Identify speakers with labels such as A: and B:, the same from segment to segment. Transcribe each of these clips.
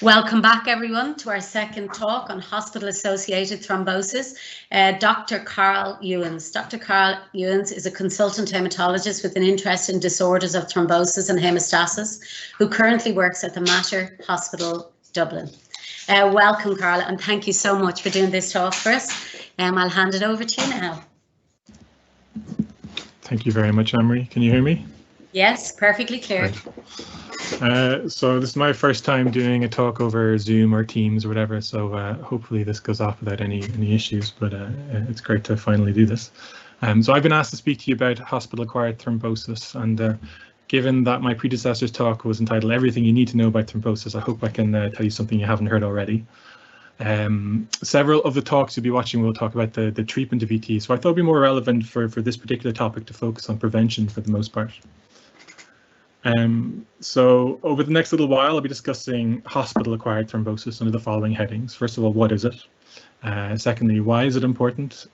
A: Welcome back, everyone, to our second talk on hospital-associated thrombosis. Dr. Karl Ewins. Dr. Karl Ewins is a consultant hematologist with an interest in disorders of thrombosis and hemostasis, who currently works at the Mater Hospital, Dublin. Welcome, Karl, and thank you so much for doing this talk for us. I'll hand it over to you now.
B: Thank you very much, Emery. Can you hear me?
A: Yes, perfectly clear.
B: Great. So this is my first time doing a talk over Zoom or Teams or whatever, so hopefully this goes off without any issues, but it's great to finally do this. So I've been asked to speak to you about hospital-acquired thrombosis, and given that my predecessor's talk was entitled Everything You Need to Know About Thrombosis, I hope I can tell you something you haven't heard already. Several of the talks you'll be watching will talk about the treatment of ET, so I thought it'd be more relevant for this particular topic to focus on prevention for the most part. So over the next little while, I'll be discussing hospital-acquired thrombosis under the following headings. First of all, what is it? Secondly, why is it important?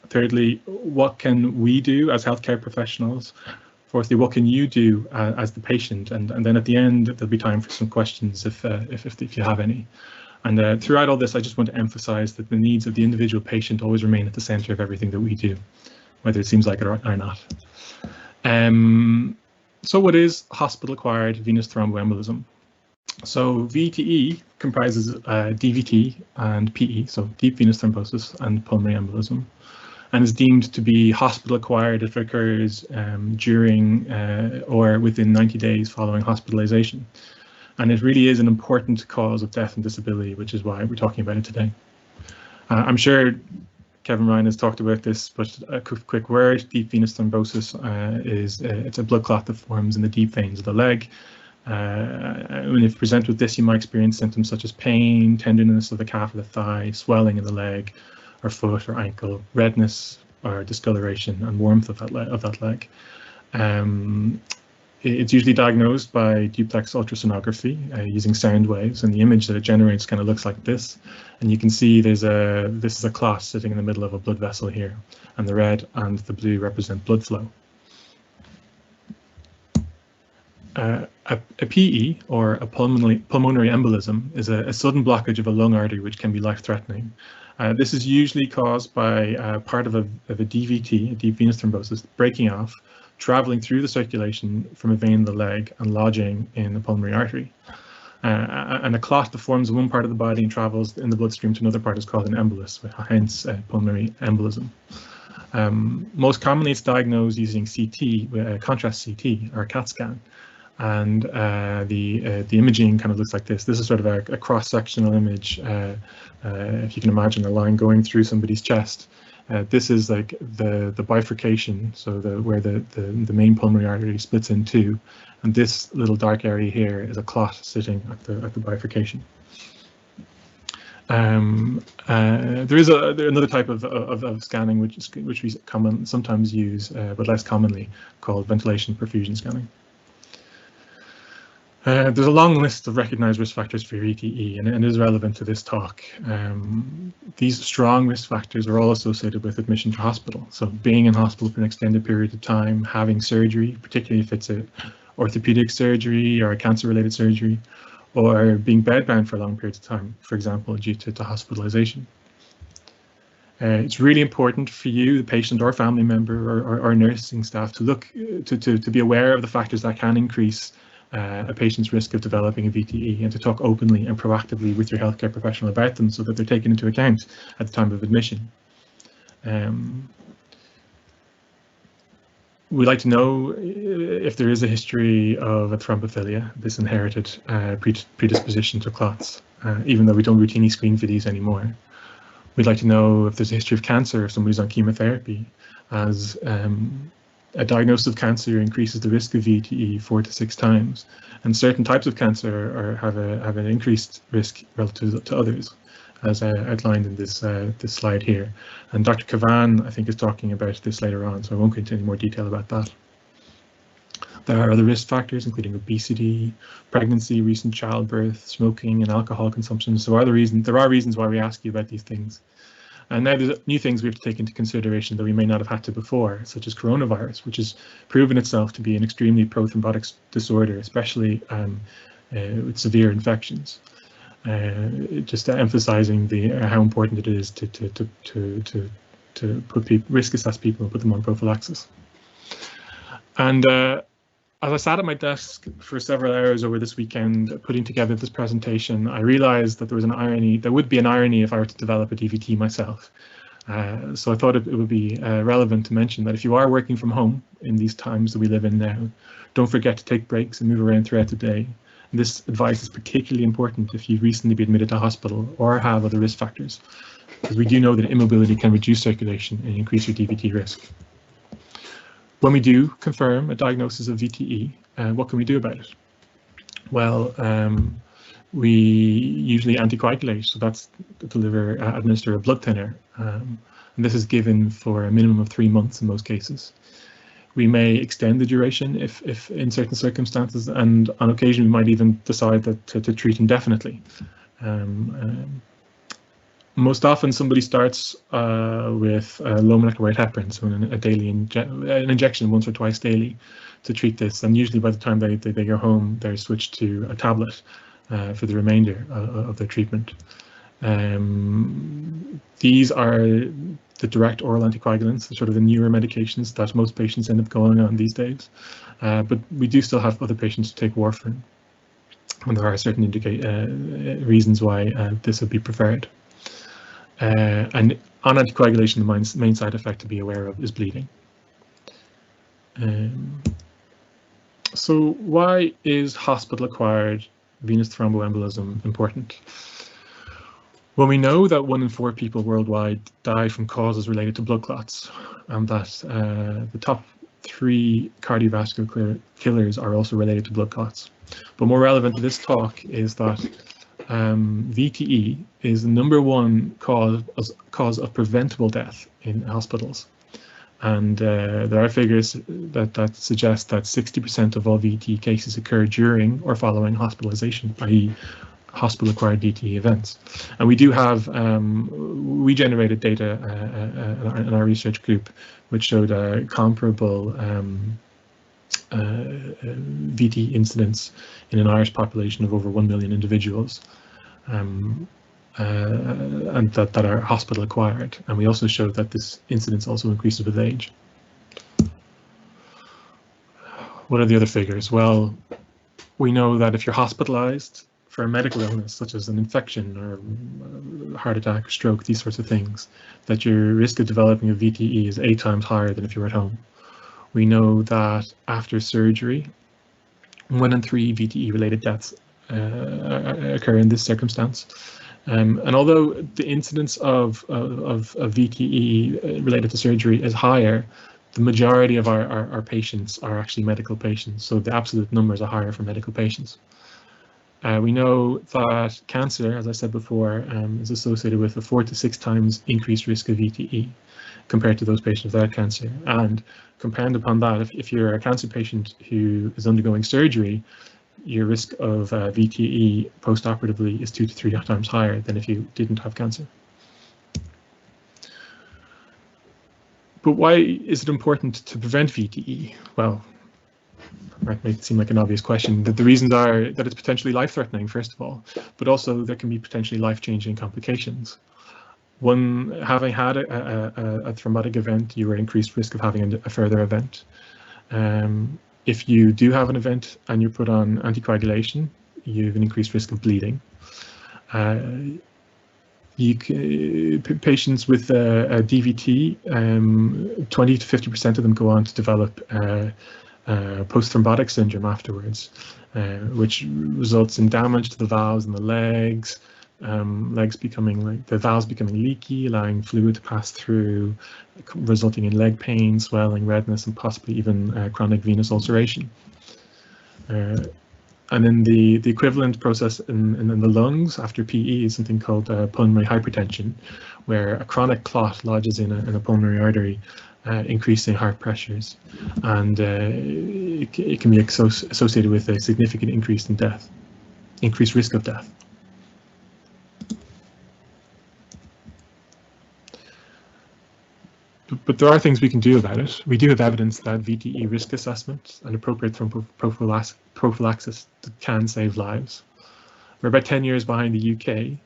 B: Thirdly, what can we do as healthcare professionals? Fourthly, what can you do as the patient? And then at the end, there'll be time for some questions if you have any. And throughout all this, I just want to emphasize that the needs of the individual patient always remain at the center of everything that we do, whether it seems like it or not. So what is hospital-acquired venous thromboembolism? So VTE comprises DVT and PE, so deep venous thrombosis and pulmonary embolism, and is deemed to be hospital-acquired if it occurs during or within 90 days following hospitalization. And it really is an important cause of death and disability, which is why we're talking about it today. I'm sure Kevin Ryan has talked about this, but a quick word: deep venous thrombosis it's a blood clot that forms in the deep veins of the leg. When you present with this, you might experience symptoms such as pain, tenderness of the calf or the thigh, swelling in the leg or foot or ankle, redness or discoloration, and warmth of that leg. It's usually diagnosed by duplex ultrasonography using sound waves, and the image that it generates kind of looks like this. And you can see this is a clot sitting in the middle of a blood vessel here, and the red and the blue represent blood flow. A PE, or a pulmonary embolism, is a sudden blockage of a lung artery which can be life-threatening. This is usually caused by part of a DVT, a deep venous thrombosis, breaking off, traveling through the circulation from a vein in the leg and lodging in the pulmonary artery. And a clot that forms in one part of the body and travels in the bloodstream to another part is called an embolus, hence pulmonary embolism. Most commonly it's diagnosed using CT, contrast CT or CAT scan. And the imaging kind of looks like this. This is sort of a cross-sectional image, if you can imagine a line going through somebody's chest. This is like the bifurcation, so where the main pulmonary artery splits in two, and this little dark area here is a clot sitting at the bifurcation. There is another type of scanning which we sometimes use, but less commonly, called ventilation perfusion scanning. There's a long list of recognized risk factors for VTE, and it is relevant to this talk. These strong risk factors are all associated with admission to hospital. So being in hospital for an extended period of time, having surgery, particularly if it's an orthopedic surgery or a cancer-related surgery, or being bedbound for long periods of time, for example, due to hospitalization. It's really important for you, the patient or family member or nursing staff, to look to be aware of the factors that can increase a patient's risk of developing a VTE, and to talk openly and proactively with your healthcare professional about them so that they're taken into account at the time of admission. We'd like to know if there is a history of a thrombophilia, this inherited predisposition to clots, even though we don't routinely screen for these anymore. We'd like to know if there's a history of cancer, if somebody's on chemotherapy, as a diagnosis of cancer increases the risk of VTE 4 to 6 times, and certain types of cancer have an increased risk relative to others, as outlined in this slide here. And Dr. Kavan, I think, is talking about this later on, so I won't go into any more detail about that. There are other risk factors, including obesity, pregnancy, recent childbirth, smoking, and alcohol consumption. So there are reasons why we ask you about these things. And now there's new things we have to take into consideration that we may not have had to before, such as coronavirus, which has proven itself to be an extremely prothrombotic disorder, especially with severe infections. Just emphasizing how important it is to put risk assess people and put them on prophylaxis. And as I sat at my desk for several hours over this weekend putting together this presentation, I realized that there was an irony. There would be an irony if I were to develop a DVT myself. So I thought it would be relevant to mention that if you are working from home in these times that we live in now, don't forget to take breaks and move around throughout the day. And this advice is particularly important if you've recently been admitted to hospital or have other risk factors, because we do know that immobility can reduce circulation and increase your DVT risk. When we do confirm a diagnosis of VTE, what can we do about it? Well, we usually anticoagulate, so that's administer a blood thinner, and this is given for a minimum of 3 months in most cases. We may extend the duration if in certain circumstances, and on occasion we might even decide that to treat indefinitely. Most often somebody starts with low molecular weight heparin, so an injection once or twice daily to treat this, and usually by the time they go home they're switched to a tablet for the remainder of their treatment. These are the direct oral anticoagulants, sort of the newer medications that most patients end up going on these days, but we do still have other patients who take warfarin, and there are certain reasons why this would be preferred. And on anticoagulation, the main side effect to be aware of is bleeding. So why is hospital-acquired venous thromboembolism important? Well, we know that 1 in 4 people worldwide die from causes related to blood clots, and that the top 3 cardiovascular killers are also related to blood clots. But more relevant to this talk is that VTE is the #1 cause of preventable death in hospitals, and there are figures that suggest that 60% of all VTE cases occur during or following hospitalization, i.e. hospital-acquired VTE events. And we do have, we generated data in our research group which showed a comparable VTE incidence in an Irish population of over 1 million individuals, and that are hospital acquired. And we also showed that this incidence also increases with age. What are the other figures? Well, we know that if you're hospitalized for a medical illness such as an infection or heart attack or stroke, these sorts of things, that your risk of developing a VTE is 8 times higher than if you were at home. We know that after surgery, 1 in 3 VTE related deaths occur in this circumstance. And although the incidence of VTE related to surgery is higher, the majority of our patients are actually medical patients, so the absolute numbers are higher for medical patients. We know that cancer, as I said before, is associated with a 4 to 6 times increased risk of VTE compared to those patients without cancer. And compound upon that, if you're a cancer patient who is undergoing surgery, your risk of VTE post-operatively is 2 to 3 times higher than if you didn't have cancer. But why is it important to prevent VTE? Well, that might seem like an obvious question. The reasons are that it's potentially life-threatening, first of all, but also there can be potentially life-changing complications. One, having had a thrombotic event, you are at increased risk of having a further event. If you do have an event and you're put on anticoagulation, you have an increased risk of bleeding. Patients with a DVT, 20 to 50% of them go on to develop post-thrombotic syndrome afterwards, which results in damage to the valves in the legs, the valves becoming leaky, allowing fluid to pass through, resulting in leg pain, swelling, redness, and possibly even chronic venous ulceration. And then the equivalent process in the lungs after PE is something called pulmonary hypertension, where a chronic clot lodges in a pulmonary artery, increasing heart pressures, and it can be associated with a significant increased risk of death. But there are things we can do about it. We do have evidence that VTE risk assessment and appropriate prophylaxis can save lives. We're about 10 years behind the UK.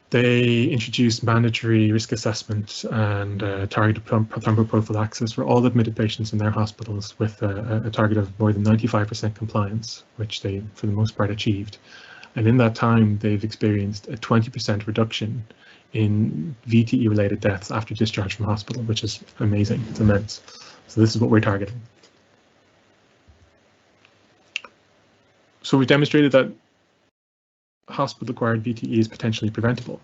B: They introduced mandatory risk assessment and targeted thromboprophylaxis for all admitted patients in their hospitals with a target of more than 95% compliance, which they, for the most part, achieved. And in that time, they've experienced a 20% reduction in VTE-related deaths after discharge from hospital, which is amazing. It's immense. So this is what we're targeting. So we've demonstrated that hospital-acquired VTE is potentially preventable.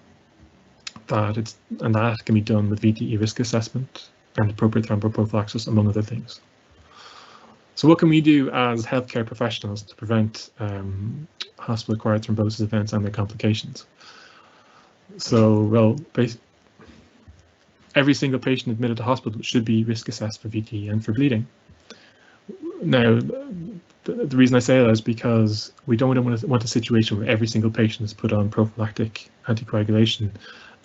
B: That can be done with VTE risk assessment and appropriate thromboprophylaxis, among other things. So what can we do as healthcare professionals to prevent hospital-acquired thrombosis events and their complications? So, well, every single patient admitted to hospital should be risk assessed for VTE and for bleeding. Now, the reason I say that is because we don't want a situation where every single patient is put on prophylactic anticoagulation,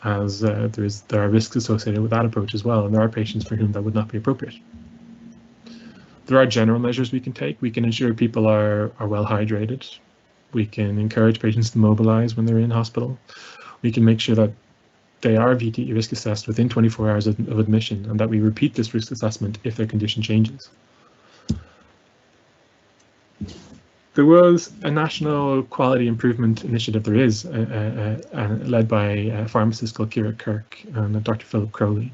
B: as there are risks associated with that approach as well, and there are patients for whom that would not be appropriate. There are general measures we can take. We can ensure people are well hydrated. We can encourage patients to mobilize when they're in hospital. We can make sure that they are VTE risk assessed within 24 hours of admission, and that we repeat this risk assessment if their condition changes. There was a national quality improvement initiative, there is, led by a pharmacist called Kira Kirk and Dr. Philip Crowley,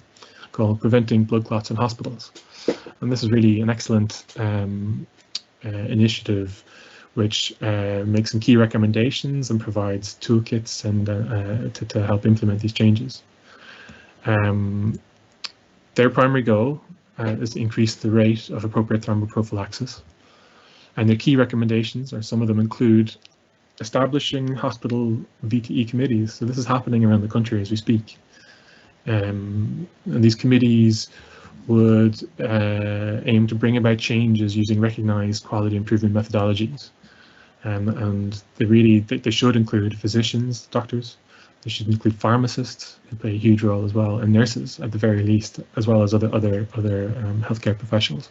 B: called Preventing Blood Clots in Hospitals. And this is really an excellent initiative which makes some key recommendations and provides toolkits and to help implement these changes. Their primary goal is to increase the rate of appropriate thromboprophylaxis. And their key recommendations, or some of them include establishing hospital VTE committees. So this is happening around the country as we speak. And these committees would aim to bring about changes using recognized quality improvement methodologies. And they should include physicians, doctors. They should include pharmacists, who play a huge role as well, and nurses at the very least, as well as other healthcare professionals.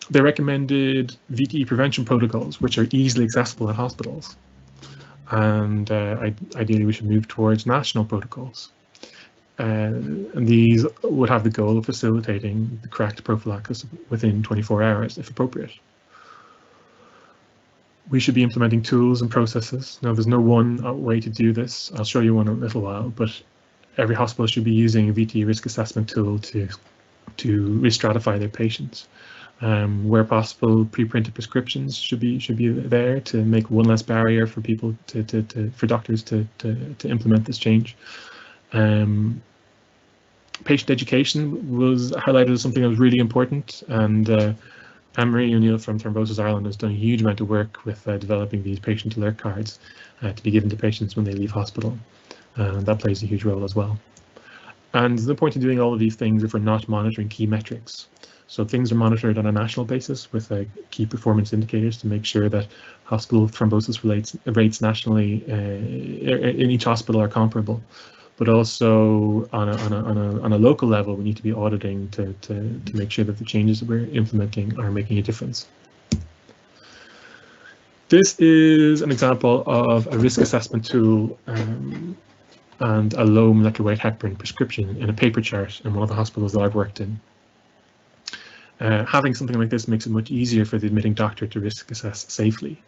B: They recommended VTE prevention protocols, which are easily accessible at hospitals. And ideally, we should move towards national protocols. And these would have the goal of facilitating the correct prophylaxis within 24 hours, if appropriate. We should be implementing tools and processes. Now, there's no one way to do this. I'll show you one in a little while, but every hospital should be using a VTE risk assessment tool to re-stratify their patients. Where possible, pre-printed prescriptions should be there to make one less barrier for people for doctors to implement this change. Patient education was highlighted as something that was really important, and Anne-Marie O'Neill from Thrombosis Ireland has done a huge amount of work with developing these patient alert cards to be given to patients when they leave hospital. That plays a huge role as well. And there's no point in doing all of these things if we're not monitoring key metrics. So things are monitored on a national basis with key performance indicators to make sure that hospital thrombosis rates nationally in each hospital are comparable. But also on a local level, we need to be auditing to make sure that the changes that we're implementing are making a difference. This is an example of a risk assessment tool and a low molecular weight heparin prescription in a paper chart in one of the hospitals that I've worked in. Having something like this makes it much easier for the admitting doctor to risk assess safely.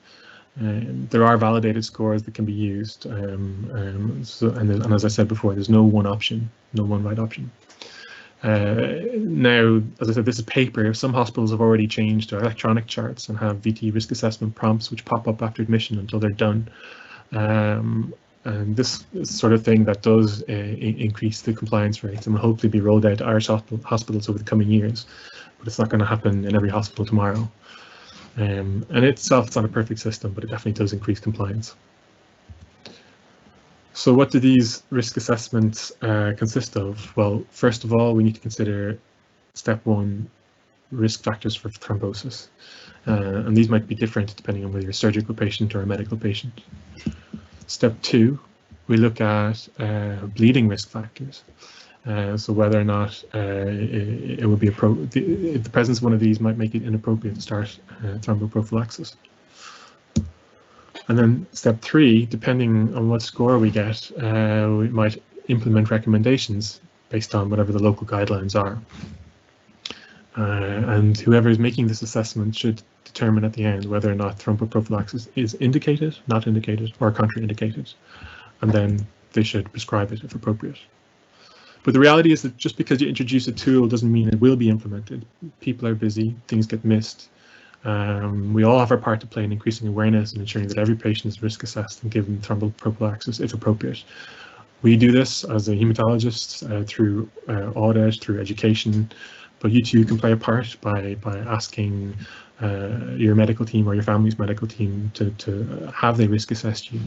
B: There are validated scores that can be used, and as I said before, there's no one option, no one right option. Now, as I said, this is paper. Some hospitals have already changed to electronic charts and have VTE risk assessment prompts which pop up after admission until they're done. And this is the sort of thing that does increase the compliance rates and will hopefully be rolled out to Irish hospitals over the coming years. But it's not going to happen in every hospital tomorrow. And itself, it's not a perfect system, but it definitely does increase compliance. So what do these risk assessments consist of? Well, first of all, we need to consider step 1, risk factors for thrombosis. And these might be different depending on whether you're a surgical patient or a medical patient. Step 2, We look at bleeding risk factors. So whether or not it would be the presence of one of these might make it inappropriate to start thromboprophylaxis. And then step 3, depending on what score we get, we might implement recommendations based on whatever the local guidelines are. And whoever is making this assessment should determine at the end whether or not thromboprophylaxis is indicated, not indicated, or contraindicated. And then they should prescribe it if appropriate. But the reality is that just because you introduce a tool doesn't mean it will be implemented. People are busy, things get missed. We all have our part to play in increasing awareness and ensuring that every patient is risk assessed and given thromboprophylaxis if appropriate. We do this as a hematologist through audit, through education, but you too can play a part by asking your medical team or your family's medical team to have they risk assessed you.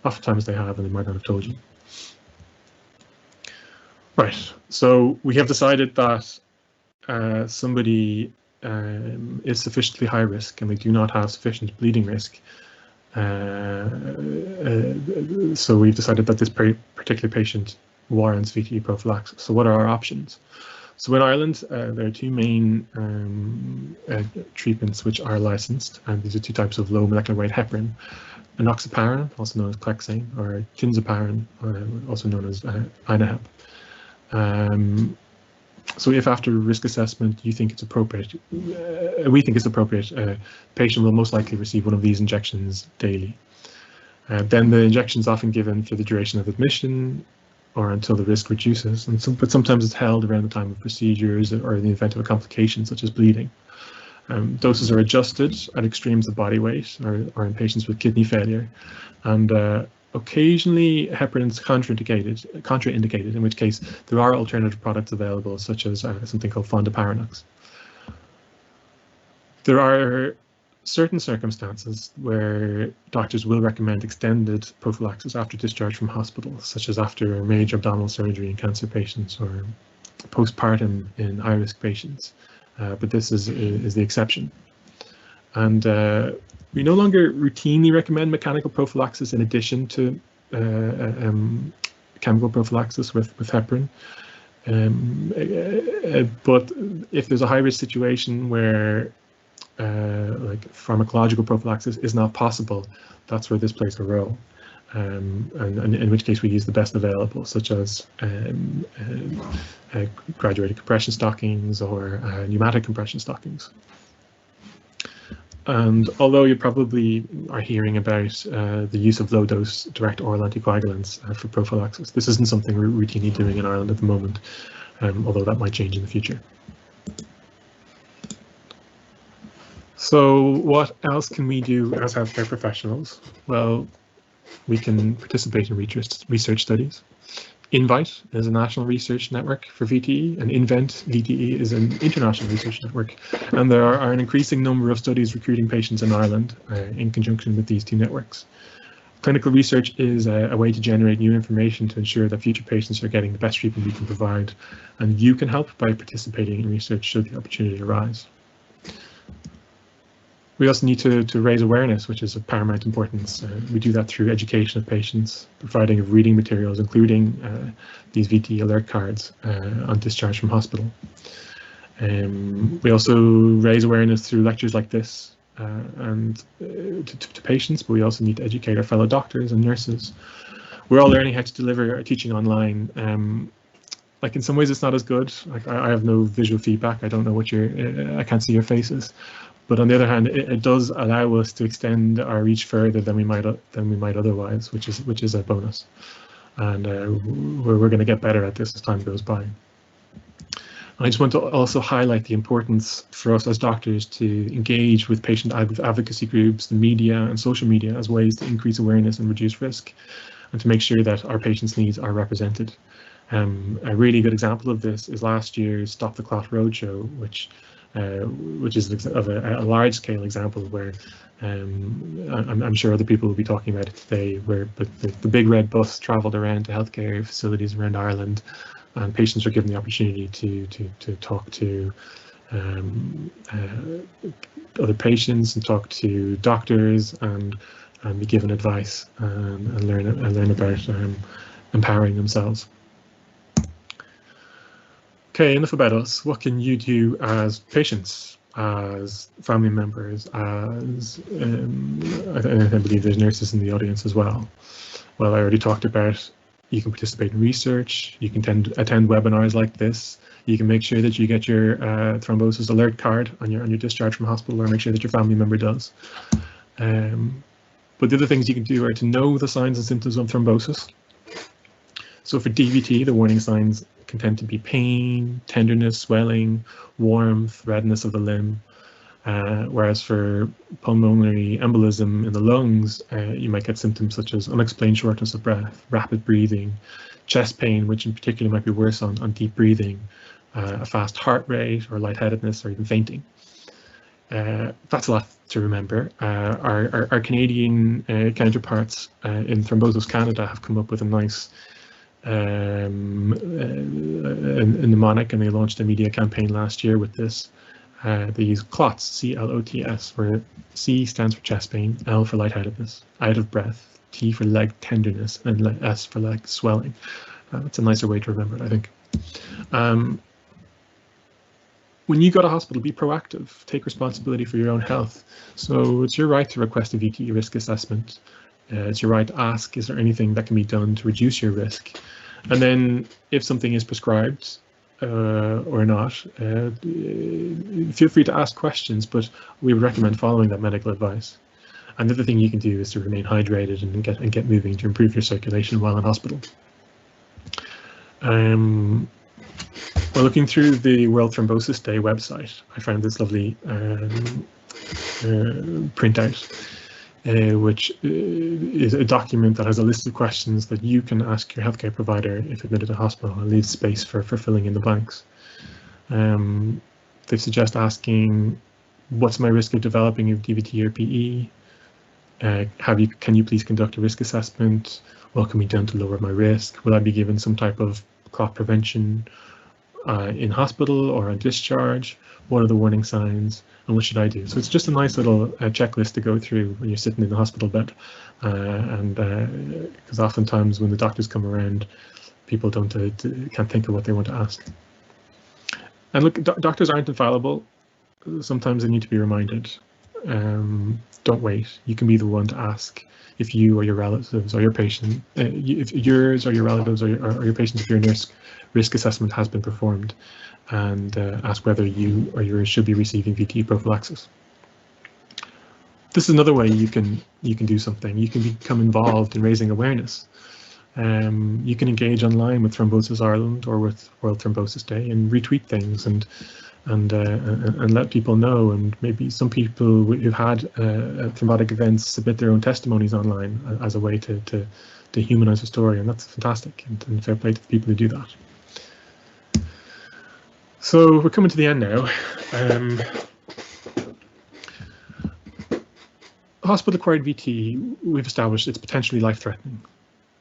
B: Oftentimes they have, and they might not have told you. Right, so we have decided that somebody is sufficiently high risk and they do not have sufficient bleeding risk. So we've decided that this particular patient warrants VTE prophylaxis. So what are our options? So in Ireland, there are 2 main treatments which are licensed, and these are 2 types of low molecular weight heparin. Enoxaparin, also known as Clexane, or Tinzaparin, also known as Inaheb. So if after risk assessment you think it's appropriate, we think it's appropriate, a patient will most likely receive one of these injections daily. Then the injection is often given for the duration of admission or until the risk reduces, but sometimes it's held around the time of procedures or in the event of a complication such as bleeding. Doses are adjusted at extremes of body weight or in patients with kidney failure, and occasionally heparin is contraindicated, in which case there are alternative products available, such as something called fondaparinux. There are certain circumstances where doctors will recommend extended prophylaxis after discharge from hospital, such as after major abdominal surgery in cancer patients or postpartum in high-risk patients, but this is the exception. And we no longer routinely recommend mechanical prophylaxis in addition to chemical prophylaxis with heparin. But if there's a high-risk situation where like pharmacological prophylaxis is not possible, that's where this plays a role. And in which case we use the best available, such as graduated compression stockings or pneumatic compression stockings. And although you probably are hearing about the use of low-dose direct oral anticoagulants for prophylaxis, this isn't something we're routinely doing in Ireland at the moment, although that might change in the future. So what else can we do as healthcare professionals? Well, we can participate in research studies. INVITE is a national research network for VTE, and INVENT VTE is an international research network. And there are an increasing number of studies recruiting patients in Ireland in conjunction with these 2 networks. Clinical research is a way to generate new information to ensure that future patients are getting the best treatment we can provide. And you can help by participating in research should the opportunity arise. We also need to raise awareness, which is of paramount importance. We do that through education of patients, providing of reading materials, including these VTE alert cards on discharge from hospital. We also raise awareness through lectures like this and to patients, but we also need to educate our fellow doctors and nurses. We're all learning how to deliver our teaching online. Like in some ways it's not as good. Like I have no visual feedback. I don't know what I can't see your faces. But on the other hand, it does allow us to extend our reach further than we might otherwise, which is a bonus. And we're going to get better at this as time goes by. I just want to also highlight the importance for us as doctors to engage with patient advocacy groups, the media and social media as ways to increase awareness and reduce risk, and to make sure that our patients' needs are represented. A really good example of this is last year's Stop the Clot Roadshow, which is of a large-scale example where I'm sure other people will be talking about it today, where the big red bus travelled around to healthcare facilities around Ireland, and patients were given the opportunity to talk to other patients and talk to doctors and and be given advice and learn about empowering themselves. Okay, enough about us. What can you do as patients, as family members, as I believe there's nurses in the audience as well. Well, I already talked about you can participate in research, you can attend webinars like this, you can make sure that you get your thrombosis alert card on your discharge from hospital, or make sure that your family member does. But the other things you can do are to know the signs and symptoms of thrombosis. So for DVT, the warning signs can tend to be pain, tenderness, swelling, warmth, redness of the limb. Whereas for pulmonary embolism in the lungs, you might get symptoms such as unexplained shortness of breath, rapid breathing, chest pain, which in particular might be worse on deep breathing, a fast heart rate, or lightheadedness, or even fainting. That's a lot to remember. Our Canadian counterparts in Thrombosis Canada have come up with a nice mnemonic, and they launched a media campaign last year with this. They use CLOTS, C-L-O-T-S, where C stands for chest pain, L for lightheadedness, out of breath, T for leg tenderness, and S for leg swelling. That's a nicer way to remember it, I think. When you go to hospital, be proactive, take responsibility for your own health. So it's your right to request a VTE risk assessment. It's your right to ask, is there anything that can be done to reduce your risk? And then if something is prescribed or not, feel free to ask questions, but we would recommend following that medical advice. And the other thing you can do is to remain hydrated and get moving to improve your circulation while in hospital. Well, looking through the World Thrombosis Day website, I found this lovely printout, which is a document that has a list of questions that you can ask your healthcare provider if admitted to hospital, and leaves space for filling in the blanks. They suggest asking, what's my risk of developing a DVT or PE? Can you please conduct a risk assessment? What can be done to lower my risk? Will I be given some type of clot prevention in hospital or on discharge? What are the warning signs, and what should I do? So it's just a nice little checklist to go through when you're sitting in the hospital bed, because oftentimes when the doctors come around, people can't think of what they want to ask. And look, doctors aren't infallible. Sometimes they need to be reminded. Don't wait. You can be the one to ask if you or your relatives or your patient, if yours or your relatives or your patients, if your nurse risk assessment has been performed, and ask whether you or yours should be receiving VTE prophylaxis. This is another way you can do something. You can become involved in raising awareness. You can engage online with Thrombosis Ireland or with World Thrombosis Day and retweet things and let people know, and maybe some people who've had thrombotic events submit their own testimonies online as a way to humanize the story, and that's fantastic, and fair play to the people who do that. So we're coming to the end now. Hospital-acquired VT, we've established it's potentially life-threatening,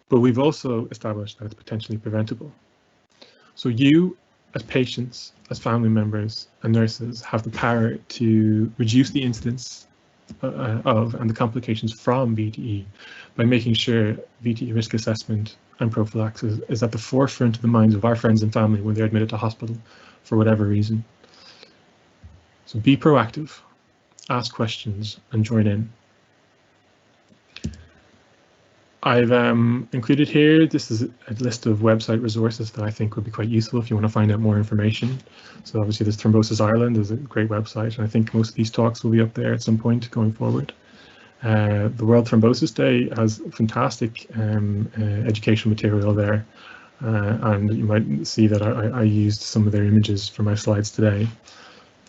B: but we've also established that it's potentially preventable. So you, as patients, as family members and nurses, have the power to reduce the incidence of and the complications from VTE by making sure VTE risk assessment and prophylaxis is at the forefront of the minds of our friends and family when they're admitted to hospital for whatever reason. So be proactive, ask questions, and join in. I've included here, this is a list of website resources that I think would be quite useful if you want to find out more information. So obviously there's Thrombosis Ireland is a great website, and I think most of these talks will be up there at some point going forward. The World Thrombosis Day has fantastic educational material there, and you might see that I used some of their images for my slides today.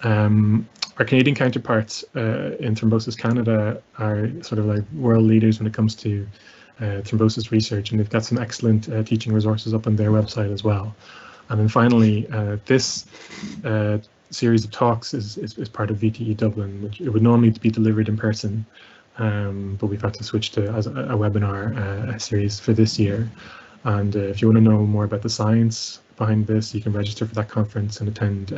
B: Our Canadian counterparts in Thrombosis Canada are sort of like world leaders when it comes to thrombosis research, and they've got some excellent teaching resources up on their website as well. And then finally, this series of talks is part of VTE Dublin, which it would normally be delivered in person, but we've had to switch to as a webinar series for this year. And if you want to know more about the science behind this, you can register for that conference and attend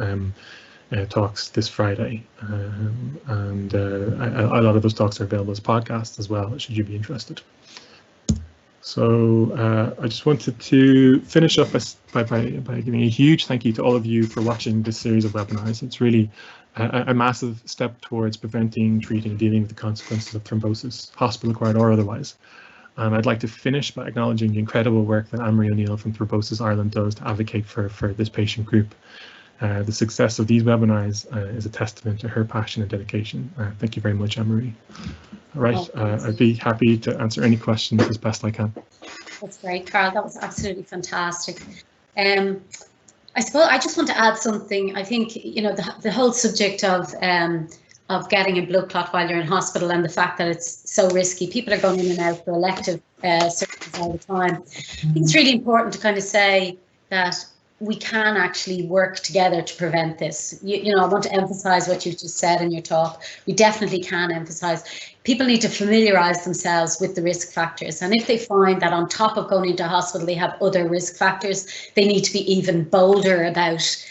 B: talks this Friday, and a lot of those talks are available as podcasts as well, should you be interested. So I just wanted to finish up by giving a huge thank you to all of you for watching this series of webinars. It's really a massive step towards preventing, treating, and dealing with the consequences of thrombosis, hospital-acquired or otherwise. And I'd like to finish by acknowledging the incredible work that Anne-Marie O'Neill from Thrombosis Ireland does to advocate for this patient group. The success of these webinars is a testament to her passion and dedication. Thank you very much, Anne-Marie. All right, I'd be happy to answer any questions as best I can.
A: That's great, Karl. That was absolutely fantastic. I suppose I just want to add something. I think, you know, the whole subject of getting a blood clot while you're in hospital and the fact that it's so risky. People are going in and out for elective surgeries all the time. I think it's really important to kind of say that we can actually work together to prevent this. You know, I want to emphasize what you've just said in your talk. We definitely can emphasize. People need to familiarize themselves with the risk factors. And if they find that on top of going into hospital, they have other risk factors, they need to be even bolder about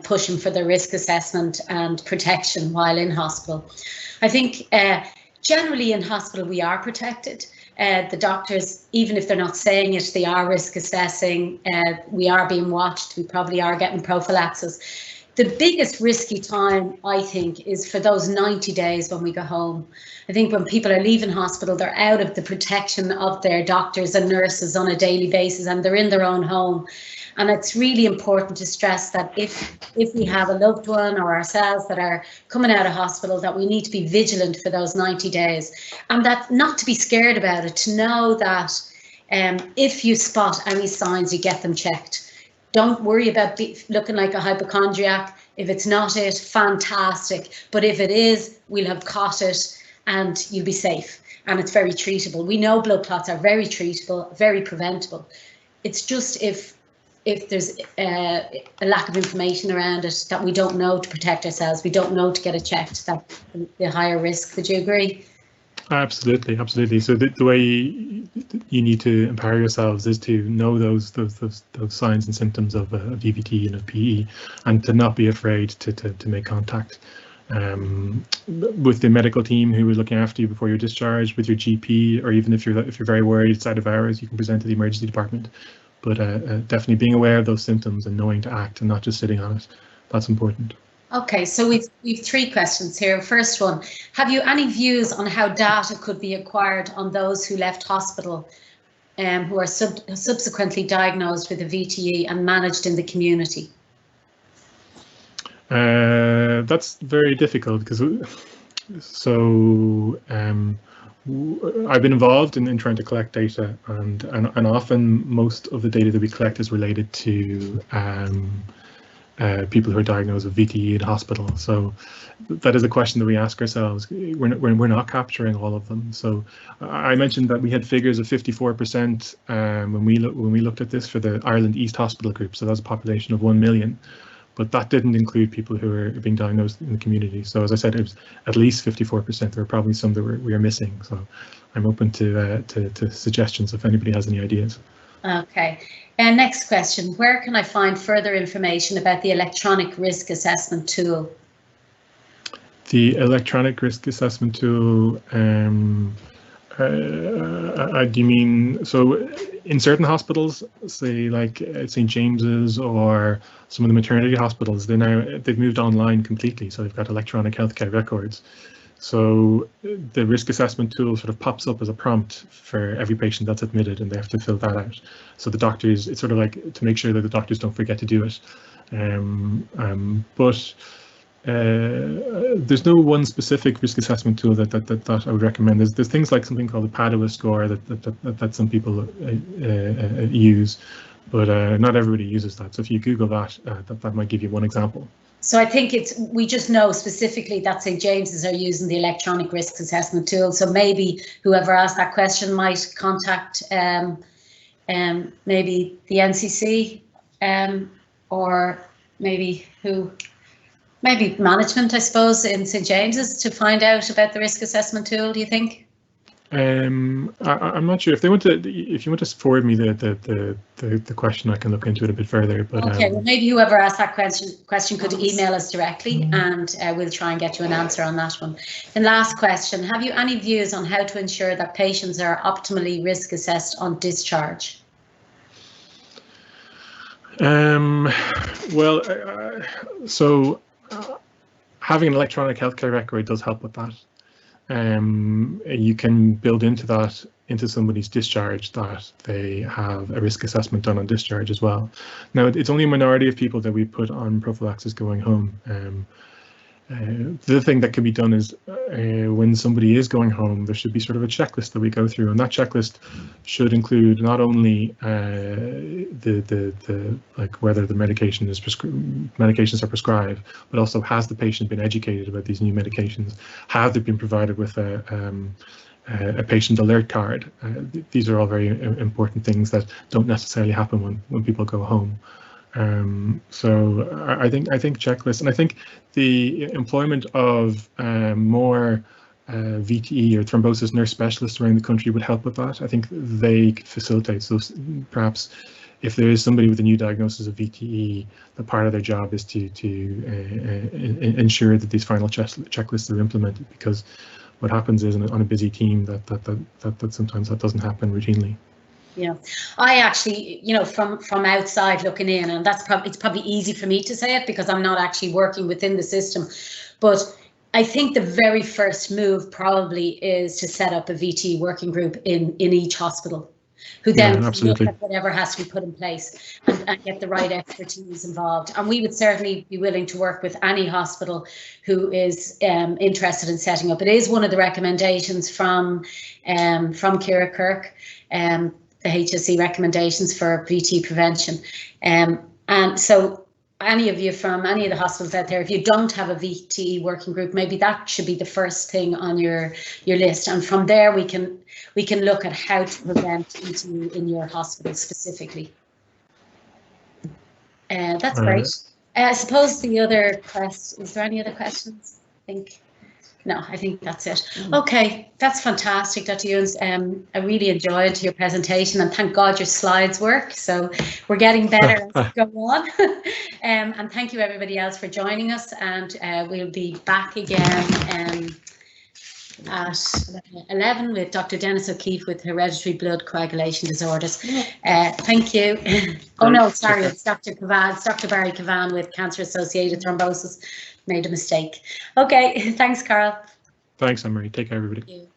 A: pushing for the risk assessment and protection while in hospital. I think generally in hospital, we are protected. The doctors, even if they're not saying it, they are risk assessing. We are being watched. We probably are getting prophylaxis. The biggest risky time, I think, is for those 90 days when we go home. I think when people are leaving hospital, they're out of the protection of their doctors and nurses on a daily basis, and they're in their own home. And it's really important to stress that if we have a loved one or ourselves that are coming out of hospital, that we need to be vigilant for those 90 days, and that not to be scared about it, to know that if you spot any signs, you get them checked. Don't worry about looking like a hypochondriac. If it's not it, fantastic. But if it is, we'll have caught it and you'll be safe. And it's very treatable. We know blood clots are very treatable, very preventable. It's just if there's a lack of information around it that we don't know to protect ourselves, we don't know to get it checked, that the higher risk. Would you agree? Absolutely, absolutely. So the way you need to empower yourselves is to know those signs and symptoms of VVT and of PE, and to not be afraid to make contact with the medical team who is looking after you before you're discharged, with your GP, or even if you're very worried it's out of hours, you can present to the emergency department. But definitely being aware of those symptoms and knowing to act and not just sitting on it, that's important. Okay, so we've three questions here. First one, have you any views on how data could be acquired on those who left hospital who are subsequently diagnosed with a VTE and managed in the community? That's very difficult because I've been involved in trying to collect data, and often most of the data that we collect is related to people who are diagnosed with VTE in hospital. So that is a question that we ask ourselves. We're not capturing all of them. So I mentioned that we had figures of 54% when we looked at this for the Ireland East Hospital group. So that's a population of 1 million. But that didn't include people who are being diagnosed in the community. So as I said, it was at least 54%. There were probably some that we are missing. So I'm open to suggestions if anybody has any ideas. Okay. And next question, where can I find further information about the electronic risk assessment tool? The electronic risk assessment tool, do you mean, so in certain hospitals, say like St. James's or some of the maternity hospitals, they've moved online completely. So they've got electronic healthcare records. So the risk assessment tool sort of pops up as a prompt for every patient that's admitted, and they have to fill that out. So the doctors, it's sort of like to make sure that the doctors don't forget to do it. But there's no one specific risk assessment tool that I would recommend. There's things like something called the Padua score that some people use, but not everybody uses that. So if you Google that might give you one example. So I think we just know specifically that St. James's are using the electronic risk assessment tool. So maybe whoever asked that question might contact maybe the NCC or maybe management, I suppose, in St. James's to find out about the risk assessment tool, do you think?
B: I'm not sure if they want to. If you want to forward me the question, I can look into it a bit further. But
A: okay, well, maybe whoever asked that question could email us directly, and we'll try and get you an answer on that one. And last question: have you any views on how to ensure that patients are optimally risk assessed on discharge?
B: Well, so having an electronic healthcare record does help with that. You can build into somebody's discharge that they have a risk assessment done on discharge as well. Now, it's only a minority of people that we put on prophylaxis going home. The other thing that can be done is when somebody is going home, there should be sort of a checklist that we go through, and that checklist should include not only like whether the medications are prescribed, but also has the patient been educated about these new medications? Have they been provided with a patient alert card? These are all very important things that don't necessarily happen when people go home. So I think checklists, and I think the employment of more VTE or thrombosis nurse specialists around the country would help with that. I think they could facilitate. So perhaps if there is somebody with a new diagnosis of VTE, the part of their job is to ensure that these final checklists are implemented, because what happens is on a busy team that sometimes that doesn't happen routinely.
A: Yeah, I actually, you know, from outside looking in, and it's probably easy for me to say it because I'm not actually working within the system, but I think the very first move probably is to set up a VT working group in each hospital, who then look at whatever has to be put in place and get the right expertise involved. And we would certainly be willing to work with any hospital who is interested in setting up. It is one of the recommendations from Ciara Kirk, the HSE recommendations for VT prevention. And so any of you from any of the hospitals out there, if you don't have a VTE working group, maybe that should be the first thing on your list. And from there, we can look at how to prevent VTE in your hospital specifically. That's great. I suppose the other question, is there any other questions? No, I think that's it. Okay, that's fantastic, Dr. Ewins. I really enjoyed your presentation, and thank God your slides work. So we're getting better as we go on. And thank you everybody else for joining us, and we'll be back again at 11 with Dr. Dennis O'Keefe with hereditary blood coagulation disorders. Thank you. Oh no, sorry, it's Dr. Cavan, it's Dr. Barry Cavan with cancer-associated thrombosis. Made a mistake. Okay, thanks, Karl.
B: Thanks, Anne-Marie. Take care, everybody.
A: Thank you.